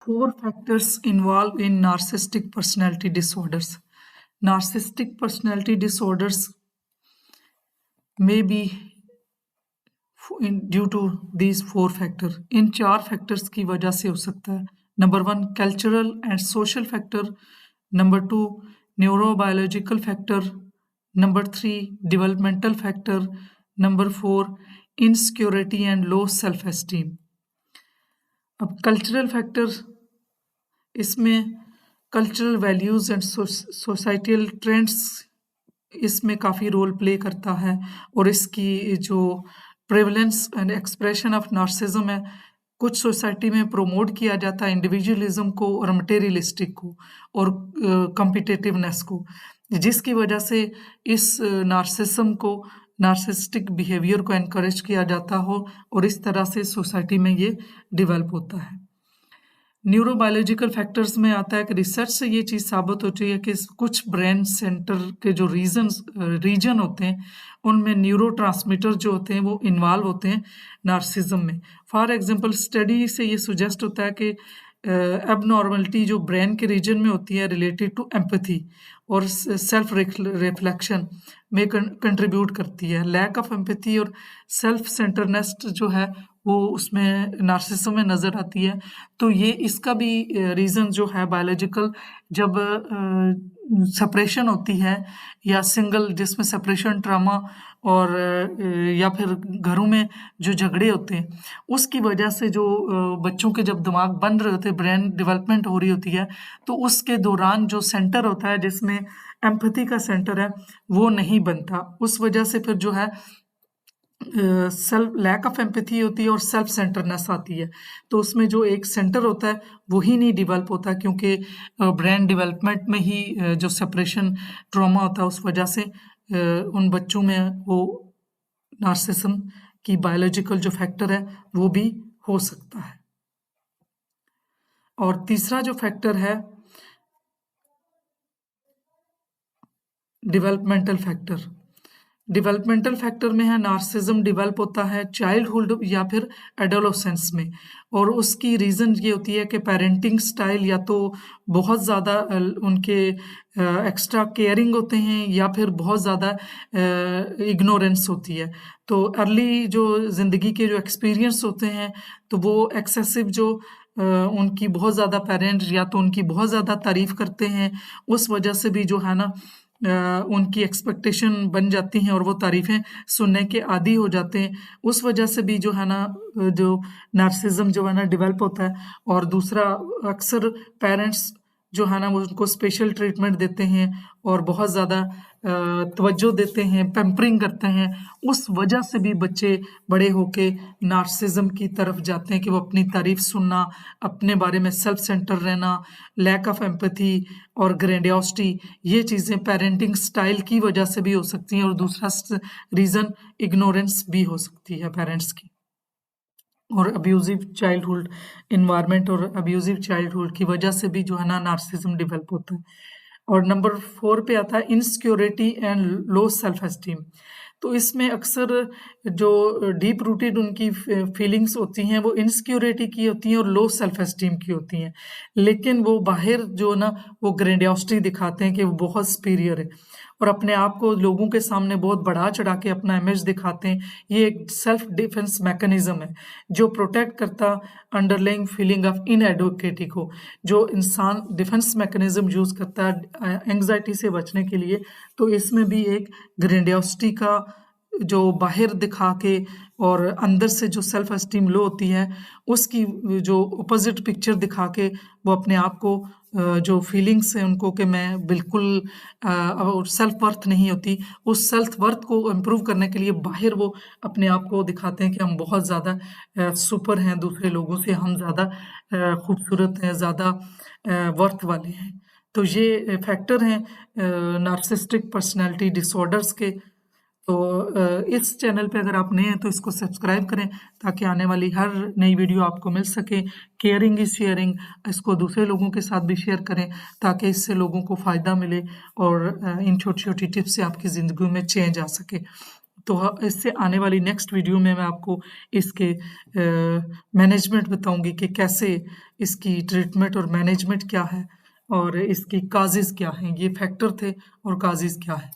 Four factors involved in narcissistic personality disorders. Narcissistic personality disorders may be due to these four factors. इन चार factors की वजह से हो सकता है. Number 1 cultural and social factor, number 2 neurobiological factor, number 3 developmental factor, number 4 insecurity and low self esteem. अब cultural factors, इसमें cultural values and societal trends इसमें काफ़ी रोल प्ले करता है, और इसकी जो prevalence and expression of narcissism है, कुछ सोसाइटी में प्रमोट किया जाता है इंडिविजुअलिज्म को और मटेरियलिस्टिक को और कॉम्पिटिटिवनेस को, जिसकी वजह से इस नार्सिज्म को, नार्सिसिस्टिक बिहेवियर को एनकरेज किया जाता हो, और इस तरह से सोसाइटी में ये डेवलप होता है. न्यूरोबायोलॉजिकल फैक्टर्स में आता है कि रिसर्च से ये चीज़ साबित होती है कि कुछ ब्रेन सेंटर के जो रीजन होते हैं, उनमें न्यूरोट्रांसमीटर जो होते हैं वो इन्वॉल्व होते हैं नार्सिज्म में. फॉर एग्जांपल स्टडी से ये सुजेस्ट होता है कि एबनॉर्मलिटी जो ब्रेन के रीजन में होती है रिलेटेड टू एम्पैथी और सेल्फ रिफ्लेक्शन में कंट्रीब्यूट करती है. लैक ऑफ एम्पैथी और सेल्फ सेंटरनेस जो है वो उसमें नार्सिसिज्म में नज़र आती है. तो ये इसका भी रीज़न जो है बायोलॉजिकल, जब सेपरेशन होती है या सिंगल जिसमें सेपरेशन ट्रामा और या फिर घरों में जो झगड़े होते हैं, उसकी वजह से जो बच्चों के जब दिमाग बन रहे होते हैं, ब्रेन डेवलपमेंट हो रही होती है, तो उसके दौरान जो सेंटर होता है जिसमें एम्पैथी का सेंटर है वो नहीं बनता. उस वजह से फिर जो है सेल्फ लैक ऑफ एम्पैथी होती है और सेल्फ सेंटरनेस आती है. तो उसमें जो एक सेंटर होता है वो ही नहीं डेवलप होता, क्योंकि ब्रेन डेवलपमेंट में ही जो सेपरेशन ट्रॉमा होता है उस वजह से उन बच्चों में वो नार्सिसिज्म की बायोलॉजिकल जो फैक्टर है वो भी हो सकता है. और तीसरा जो फैक्टर है डेवलपमेंटल फैक्टर. डेवलपमेंटल फैक्टर में है नार्सिज्म डेवलप होता है चाइल्डहुड या फिर एडोलेसेंस में, और उसकी रीज़न ये होती है कि पेरेंटिंग स्टाइल या तो बहुत ज़्यादा उनके एक्स्ट्रा केयरिंग होते हैं या फिर बहुत ज़्यादा इग्नोरेंस होती है. तो अर्ली जो ज़िंदगी के जो एक्सपीरियंस होते हैं तो वो एक्सेसिव जो उनकी बहुत ज़्यादा पेरेंट्स या तो उनकी बहुत ज़्यादा तारीफ़ करते हैं, उस वजह से भी जो है ना उनकी एक्सपेक्टेशन बन जाती हैं और वो तारीफ़ें सुनने के आदी हो जाते हैं. उस वजह से भी जो है ना जो नार्सिज्म जो है ना डेवलप होता है. और दूसरा, अक्सर पेरेंट्स जो है ना वो उनको स्पेशल ट्रीटमेंट देते हैं और बहुत ज़्यादा तवज्जो देते हैं, पैम्परिंग करते हैं. उस वजह से भी बच्चे बड़े होके नार्सिज्म की तरफ जाते हैं कि वो अपनी तारीफ़ सुनना, अपने बारे में सेल्फ सेंटर रहना, लैक ऑफ एम्पैथी और ग्रैंडियोसिटी, ये चीज़ें पेरेंटिंग स्टाइल की वजह से भी हो सकती हैं. और दूसरा रीज़न इग्नोरेंस भी हो सकती है पेरेंट्स की, और अब्यूज़िव चाइल्डहुड एनवायरनमेंट और अब्यूज़िव चाइल्डहुड की वजह से भी जो है ना नार्सिज्म डेवलप होता है. और नंबर 4 पे आता है insecurity and low self esteem. तो इसमें अक्सर जो डीप रूटेड उनकी फीलिंग्स होती हैं वो इनसिक्योरिटी की होती हैं और लो सेल्फ एस्टीम की होती हैं, लेकिन वो बाहर जो ना वो ग्रैंडियोसिटी दिखाते हैं कि वो बहुत सुपीरियर है और अपने आप को लोगों के सामने बहुत बढ़ा चढ़ा के अपना इमेज दिखाते हैं. ये एक सेल्फ डिफेंस मैकेनिज्म है जो प्रोटेक्ट करता अंडरलाइंग फीलिंग ऑफ इनएडुकेटी को. जो इंसान डिफेंस मैकेनिज्म यूज़ करता है एंग्जाइटी से बचने के लिए, तो इसमें भी एक ग्रैंडियोसिटी का जो बाहर दिखा के और अंदर से जो सेल्फ एस्टीम लो होती है उसकी जो अपोजिट पिक्चर दिखा के वो अपने आप को जो फीलिंग्स हैं उनको कि मैं बिल्कुल सेल्फ वर्थ नहीं होती, उस सेल्फ वर्थ को इम्प्रूव करने के लिए बाहर वो अपने आप को दिखाते हैं कि हम बहुत ज़्यादा सुपर हैं, दूसरे लोगों से हम ज़्यादा खूबसूरत हैं, ज़्यादा वर्थ वाले हैं. तो ये फैक्टर हैं नार्सिसिस्टिक पर्सनैलिटी डिसऑर्डर्स के. तो इस चैनल पे अगर आप नए हैं तो इसको सब्सक्राइब करें ताकि आने वाली हर नई वीडियो आपको मिल सके. केयरिंग इज़ शेयरिंग, इसको दूसरे लोगों के साथ भी शेयर करें ताकि इससे लोगों को फ़ायदा मिले और इन छोटी-छोटी टिप्स से आपकी ज़िंदगी में चेंज आ सके. तो इससे आने वाली नेक्स्ट वीडियो में मैं आपको इसके मैनेजमेंट बताऊंगी कि कैसे इसकी ट्रीटमेंट और मैनेजमेंट क्या है और इसकी काजेज़ क्या हैं। ये फैक्टर थे और काजेज़ क्या है।